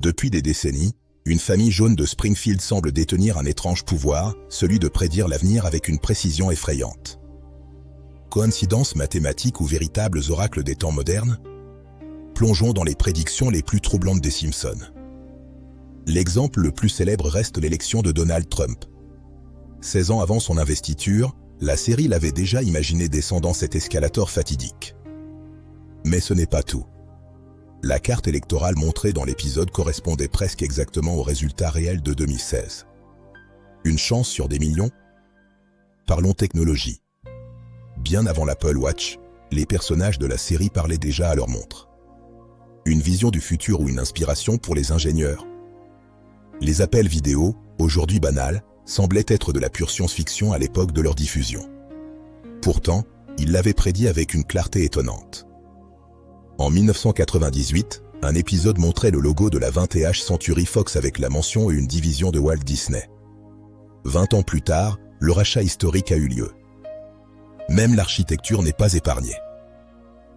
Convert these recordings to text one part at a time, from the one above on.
Depuis des décennies, une famille jaune de Springfield semble détenir un étrange pouvoir, celui de prédire l'avenir avec une précision effrayante. Coïncidence mathématique ou véritables oracles des temps modernes? Plongeons dans les prédictions les plus troublantes des Simpsons. L'exemple le plus célèbre reste l'élection de Donald Trump. 16 ans avant son investiture, la série l'avait déjà imaginé descendant cet escalator fatidique. Mais ce n'est pas tout. La carte électorale montrée dans l'épisode correspondait presque exactement au résultat réel de 2016. Une chance sur des millions? Parlons technologie. Bien avant l'Apple Watch, les personnages de la série parlaient déjà à leur montre. Une vision du futur ou une inspiration pour les ingénieurs? Les appels vidéo, aujourd'hui banals, semblaient être de la pure science-fiction à l'époque de leur diffusion. Pourtant, ils l'avaient prédit avec une clarté étonnante. En 1998, un épisode montrait le logo de la 20th Century Fox avec la mention et une division de Walt Disney. 20 ans plus tard, le rachat historique a eu lieu. Même l'architecture n'est pas épargnée.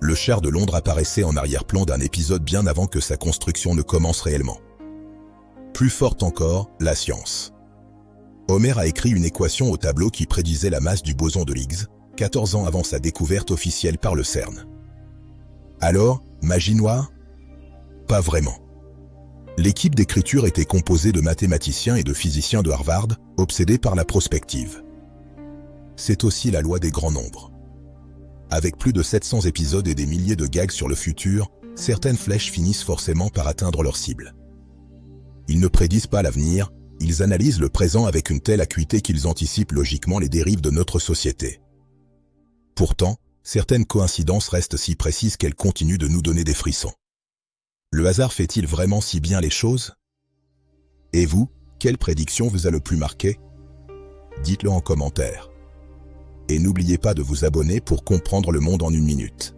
Le char de Londres apparaissait en arrière-plan d'un épisode bien avant que sa construction ne commence réellement. Plus forte encore, la science. Homer a écrit une équation au tableau qui prédisait la masse du boson de Higgs, 14 ans avant sa découverte officielle par le CERN. Alors, magie noire? Pas vraiment. L'équipe d'écriture était composée de mathématiciens et de physiciens de Harvard, obsédés par la prospective. C'est aussi la loi des grands nombres. Avec plus de 700 épisodes et des milliers de gags sur le futur, certaines flèches finissent forcément par atteindre leur cible. Ils ne prédisent pas l'avenir, ils analysent le présent avec une telle acuité qu'ils anticipent logiquement les dérives de notre société. Pourtant, certaines coïncidences restent si précises qu'elles continuent de nous donner des frissons. Le hasard fait-il vraiment si bien les choses? Et vous, quelle prédiction vous a le plus marqué? Dites-le en commentaire. Et n'oubliez pas de vous abonner pour comprendre le monde en une minute.